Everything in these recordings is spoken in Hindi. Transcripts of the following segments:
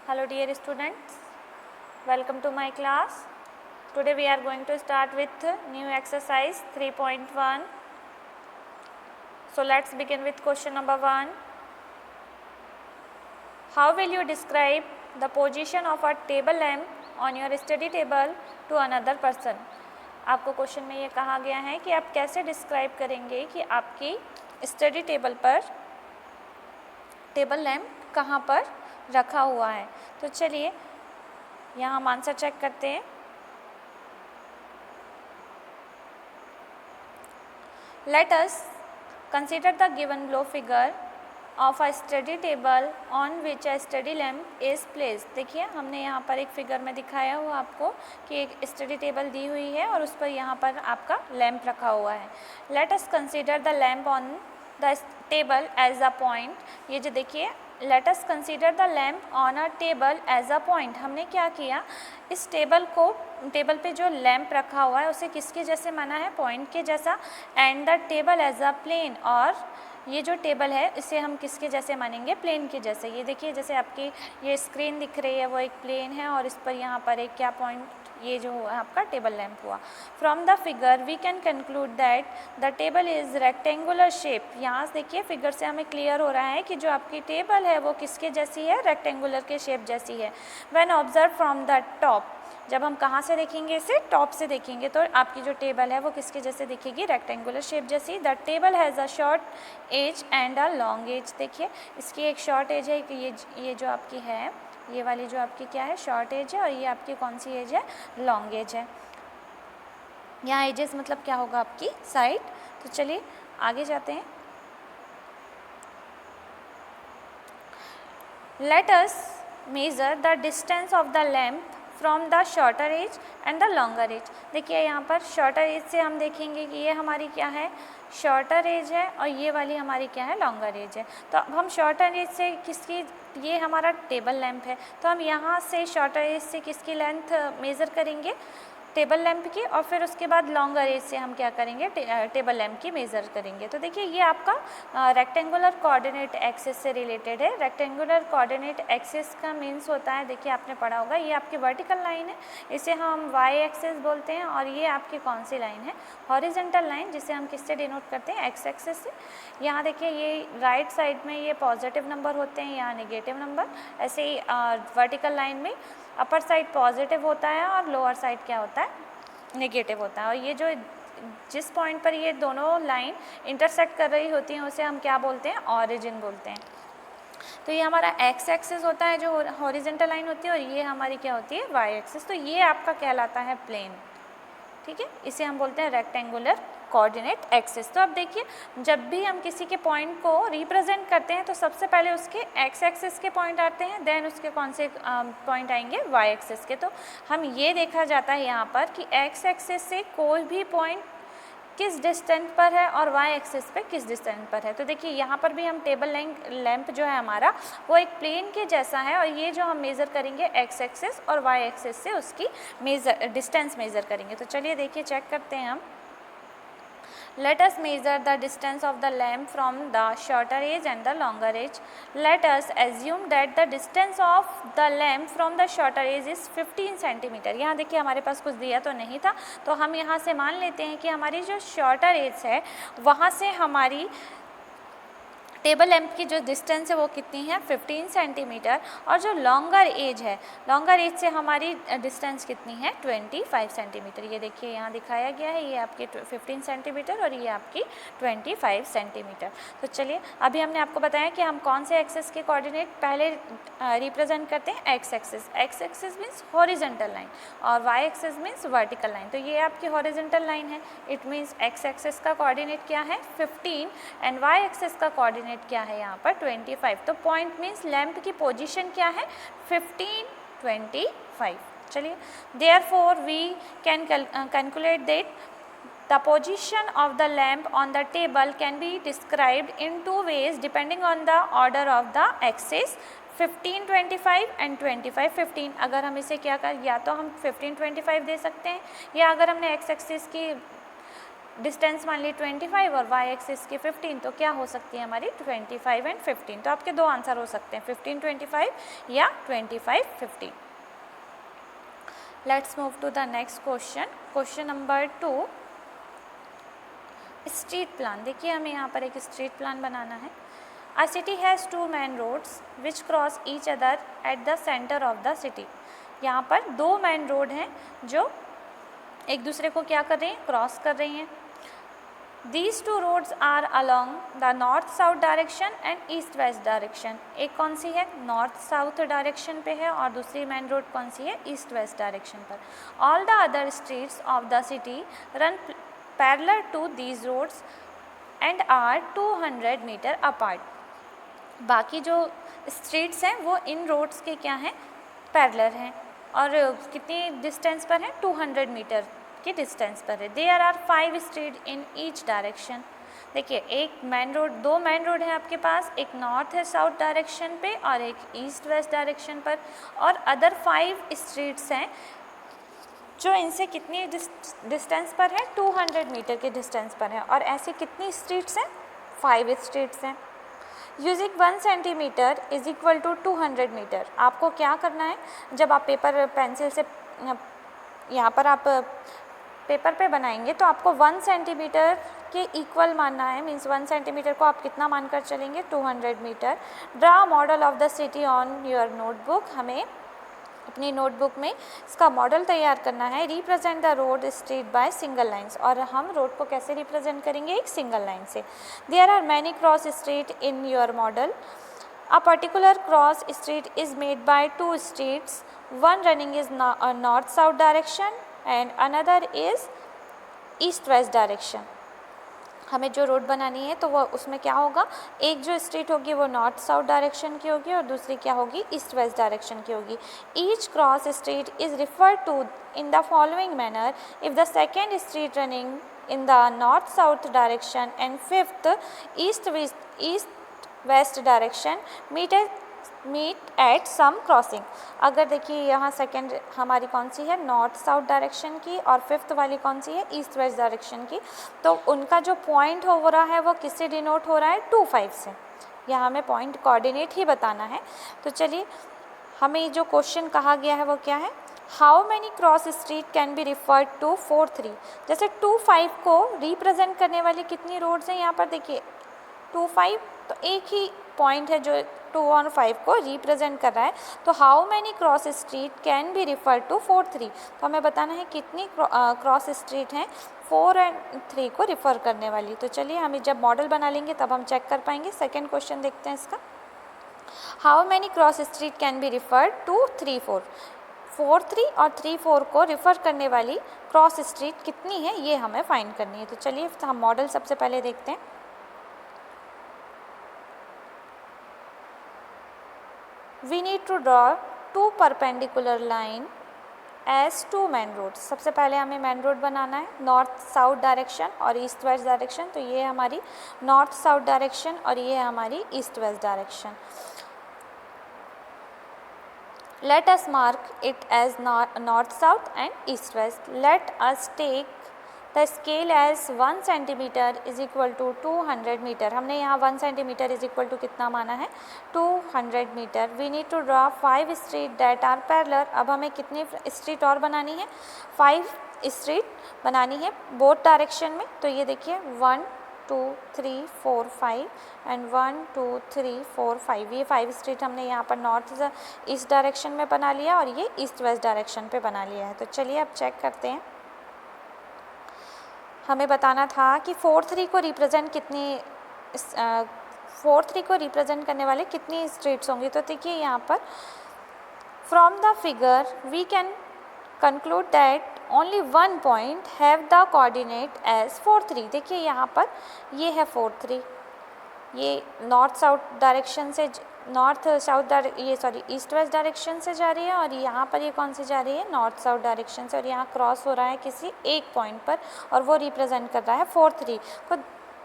Hello dear students, welcome to my class. Today we are going to start with new exercise 3.1. So let's begin with question number 1. How will you describe the position of a table lamp on your study table to another person? आपको क्वेश्चन में ये कहा गया है कि आप कैसे डिस्क्राइब करेंगे कि आपकी स्टडी टेबल पर टेबल लैम्प कहाँ पर रखा हुआ है। तो चलिए यहाँ हम आंसर चेक करते हैं। Let us consider the given below figure of a study table on which a study lamp is placed. देखिए हमने यहाँ पर एक फिगर में दिखाया हुआ आपको कि एक स्टडी टेबल दी हुई है और उस पर यहाँ पर आपका लैंप रखा हुआ है। Let us consider the lamp on the table as a point. ये जो देखिए Let us consider the lamp on a table as a point. हमने क्या किया, इस टेबल पे जो लैंप रखा हुआ है उसे किसके जैसे माना है, पॉइंट के जैसा। And the table as a plane, और ये जो टेबल है इसे हम किसके जैसे मानेंगे, प्लेन के जैसे। ये देखिए जैसे आपकी ये स्क्रीन दिख रही है वो एक प्लेन है और इस पर यहाँ पर एक क्या पॉइंट, ये जो है आपका टेबल लैंप हुआ। From the figure we can conclude that the table is rectangular shape. यहाँ देखिए फिगर से हमें क्लियर हो रहा है कि जो आपकी टेबल है वो किसके जैसी है, रेक्टेंगुलर के शेप जैसी है। When observe from the top, जब हम कहाँ से देखेंगे, इसे टॉप से देखेंगे तो आपकी जो टेबल है वो किसके जैसे दिखेगी, रेक्टेंगुलर शेप जैसी। The table has a short edge and a long edge. देखिए इसकी एक शॉर्ट एज है, ये जो आपकी है, ये वाली जो आपकी क्या है, शॉर्ट एज है, और ये आपकी कौन सी एज है, लॉन्ग एज है। यहाँ एजेस मतलब क्या होगा, आपकी साइड। तो चलिए आगे जाते हैं। Let us measure the distance of the lamp from the shorter edge and the longer edge. देखिए यहाँ पर शॉर्टर एज से हम देखेंगे कि ये हमारी क्या है, शॉर्टर एज है, और ये वाली हमारी क्या है, लॉन्गर एज है। तो अब हम शॉर्टर एज से किसकी, ये हमारा टेबल लैंप है, तो हम यहाँ से शॉर्टर एज से किसकी लेंथ मेज़र करेंगे, टेबल लैंप की, और फिर उसके बाद लॉन्गर एज से हम क्या करेंगे, टेबल लैंप की मेज़र करेंगे। तो देखिए ये आपका रेक्टेंगुलर कोऑर्डिनेट एक्सिस से रिलेटेड है। रेक्टेंगुलर कोऑर्डिनेट एक्सिस का मीन्स होता है, देखिए आपने पढ़ा होगा, ये आपकी वर्टिकल लाइन है, इसे हम वाई एक्सिस बोलते हैं, और ये आपकी कौन सी लाइन है, हॉरिजॉन्टल लाइन, जिसे हम किससे डिनोट करते हैं, एक्स एक्सिस से। यहाँ देखिए ये राइट साइड में ये पॉजिटिव नंबर होते हैं, यहाँ नेगेटिव नंबर। ऐसे ही वर्टिकल लाइन में अपर साइड पॉजिटिव होता है और लोअर साइड क्या होता है, नेगेटिव होता है। और ये जो जिस पॉइंट पर ये दोनों लाइन इंटरसेक्ट कर रही होती हैं उसे हम क्या बोलते हैं, ऑरिजिन बोलते हैं। तो ये हमारा एक्स एक्सिस होता है जो हॉरिजॉन्टल लाइन होती है, और ये हमारी क्या होती है, वाई एक्सिस। तो ये आपका कहलाता है प्लेन, ठीक है, इसे हम बोलते हैं रेक्टेंगुलर कोऑर्डिनेट एक्सिस। तो अब देखिए जब भी हम किसी के पॉइंट को रिप्रेजेंट करते हैं तो सबसे पहले उसके एक्स एक्सिस के पॉइंट आते हैं, देन उसके कौन से पॉइंट आएंगे, वाई एक्सिस के। तो हम ये देखा जाता है यहाँ पर कि एक्स एक्सिस से कोई भी पॉइंट किस डिस्टेंस पर है और वाई एक्सिस पे किस डिस्टेंस पर है। तो देखिए यहाँ पर भी हम टेबल लैंप जो है हमारा वो एक प्लेन के जैसा है, और ये जो हम मेज़र करेंगे एक्स एक्सिस और वाई एक्सिस से उसकी डिस्टेंस मेज़र करेंगे। तो चलिए देखिए चेक करते हैं हम। Let us measure the distance of the lamp from the shorter edge and the longer edge. Let us assume that the distance of the lamp from the shorter edge is 15 centimetre. यहाँ देखिए हमारे पास कुछ दिया तो नहीं था, तो हम यहाँ से मान लेते हैं कि हमारी जो शॉर्टर एज है वहाँ से हमारी टेबल लैंप की जो डिस्टेंस है वो कितनी है, 15 सेंटीमीटर। और जो लॉन्गर एज है, लॉन्गर एज से हमारी डिस्टेंस कितनी है, 25 सेंटीमीटर। ये देखिए यहाँ दिखाया गया है, ये आपकी 15 सेंटीमीटर और ये आपकी 25 सेंटीमीटर। तो चलिए अभी हमने आपको बताया कि हम कौन से एक्सिस के कोऑर्डिनेट पहले रिप्रेजेंट करते हैं, x axis. X axis means horizontal line और y axis means vertical line. तो ये आपकी हॉरिजॉन्टल लाइन है, इट मीन्स एक्स एक्सिस का कोऑर्डिनेट क्या है, 15, एंड वाई एक्सिस का कोऑर्डिनेट क्या है यहाँ पर 25। तो पॉइंट मीन्स लैंप की पोजीशन क्या है, 15, 25। चलिए therefore we can calculate that the position of the lamp on the table can be described in two ways depending on the order of the axis, 15, 25 and 25, 15। अगर हम इसे क्या कर, या तो हम 15, 25 दे सकते हैं, या अगर हमने एक्स एक्सिस की डिस्टेंस मान ली 25 और वाई एक्सिस की 15, तो क्या हो सकती है हमारी 25 एंड 15। तो आपके दो आंसर हो सकते हैं 15 25 या 25 15। Let's move to the next question, question number 2, street plan. देखिए हमें यहाँ पर एक स्ट्रीट प्लान बनाना है। A city has two main roads which cross each other at the centre of the city. यहाँ पर दो मेन रोड हैं जो एक दूसरे को क्या कर रही हैं, क्रॉस कर रही हैं। These two roads are along the north south direction and east west direction। एक कौन सी है, नॉर्थ साउथ डायरेक्शन पे है, और दूसरी मेन रोड कौन सी है, ईस्ट वेस्ट डायरेक्शन पर। All the other streets of the city run parallel to these roads and are 200 metre apart। बाकी जो स्ट्रीट्स हैं वो इन रोड्स के क्या हैं, पैरेलल हैं, और कितनी डिस्टेंस पर है, 200 मीटर की डिस्टेंस पर है। There are 5 street in each direction. देखिए एक मेन रोड, दो मेन रोड है आपके पास, एक नॉर्थ है साउथ डायरेक्शन पे और एक ईस्ट वेस्ट डायरेक्शन पर, और अदर 5 स्ट्रीट्स हैं जो इनसे कितनी डिस्टेंस पर है, 200 मीटर के डिस्टेंस पर है। और ऐसी कितनी स्ट्रीट्स हैं, 5 स्ट्रीट्स हैं। Using 1 centimetre is equal to 200 metre. आपको क्या करना है, जब आप पेपर पेंसिल से यहाँ पर आप पेपर पे बनाएंगे तो आपको 1 सेंटीमीटर के इक्वल मानना है, मीन्स 1 सेंटीमीटर को आप कितना मानकर चलेंगे, 200 metre. Draw model of the city on your notebook. हमें अपनी नोटबुक में इसका मॉडल तैयार करना है। Represent the road street by single lines. और हम रोड को कैसे रिप्रेजेंट करेंगे, एक सिंगल लाइन से। There are many cross street in your model. A particular cross street is made by 2 streets, one running is north south direction and another is east west direction. हमें जो रोड बनानी है तो वो उसमें क्या होगा, एक जो स्ट्रीट होगी वो नॉर्थ साउथ डायरेक्शन की होगी और दूसरी क्या होगी, ईस्ट वेस्ट डायरेक्शन की होगी। Each cross street is referred to in the following manner. If the second street running in the north south direction and fifth east west direction meet at some crossing. अगर देखिए यहाँ सेकेंड हमारी कौन सी है, नॉर्थ साउथ डायरेक्शन की, और फिफ्थ वाली कौन सी है, ईस्ट वेस्ट डायरेक्शन की, तो उनका जो पॉइंट हो रहा है वो किससे डिनोट हो रहा है, 2 5 से। यहाँ हमें पॉइंट कोऑर्डिनेट ही बताना है। तो चलिए हमें जो क्वेश्चन कहा गया है वो क्या है, how many cross street can be referred to 4 3। जैसे 2 5 को रिप्रेजेंट करने वाली कितनी रोड्स हैं, यहाँ पर देखिए 2 5 तो एक ही पॉइंट है जो 2 और 5 को रिप्रेजेंट कर रहा है। तो how many cross street can be refer to 4 3। तो हमें बताना है कितनी क्रॉस स्ट्रीट हैं 4 और 3 को रिफ़र करने वाली। तो चलिए हमें जब मॉडल बना लेंगे तब हम चेक कर पाएंगे। सेकेंड क्वेश्चन देखते हैं इसका, how many cross street can be referred to 3 4। 4 3 और 3 4 को रिफ़र करने वाली क्रॉस स्ट्रीट कितनी है, ये हमें फाइंड करनी है। तो चलिए हम मॉडल सबसे पहले देखते हैं। We need to draw 2 perpendicular line as 2 main roads। सबसे पहले हमें मेन रोड बनाना है, नॉर्थ साउथ डायरेक्शन और ईस्ट वेस्ट डायरेक्शन। तो ये हमारी नॉर्थ साउथ डायरेक्शन और ये हमारी east west direction. Let us mark it as north south and east west। Let us take the scale as 1 centimetre is equal to 200 metre. हमने यहाँ 1 सेंटीमीटर इज इक्वल टू कितना माना है, 200 metre. We need to draw 5 street that are parallel. अब हमें कितनी स्ट्रीट और बनानी है, 5 स्ट्रीट बनानी है बोथ डायरेक्शन में। तो ये देखिए 1 2 3 4 5 एंड 1 2 3 4 5। ये 5 स्ट्रीट हमने यहाँ पर नॉर्थ ईस्ट डायरेक्शन में बना लिया और ये ईस्ट वेस्ट डायरेक्शन पे बना लिया है। तो चलिए अब चेक करते हैं। हमें बताना था कि 4 3 को रिप्रेजेंट कितनी 4 3 को रिप्रेजेंट करने वाले कितनी स्ट्रीट्स होंगी। तो देखिए यहाँ पर from the figure we can conclude that only 1 point have the coordinate as 4 3। देखिए यहाँ पर ये है 4 3, ये नॉर्थ साउथ डायरेक्शन से ईस्ट वेस्ट डायरेक्शन से जा रही है, और यहाँ पर ये कौन सी जा रही है, नॉर्थ साउथ डायरेक्शन से, और यहाँ क्रॉस हो रहा है किसी एक पॉइंट पर और वो रिप्रेजेंट कर रहा है 4 3 को।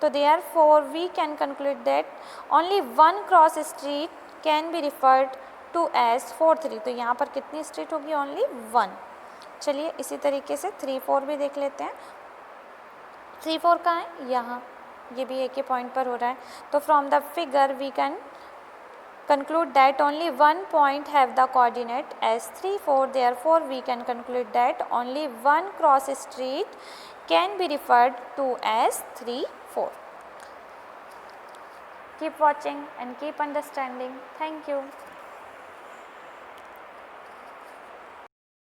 तो therefore we can conclude that only 1 cross street can be referred to as 4 3। तो यहाँ पर कितनी स्ट्रीट होगी, ओनली 1। चलिए इसी तरीके से 3 4 भी देख लेते हैं। 3-4 कहाँ है, यहाँ, ये भी एक ही पॉइंट पर हो रहा है। तो from the figure we can conclude that only one point have the coordinate as 3-4, therefore we can conclude that only one cross street can be referred to as 3-4. Keep watching and keep understanding. Thank you.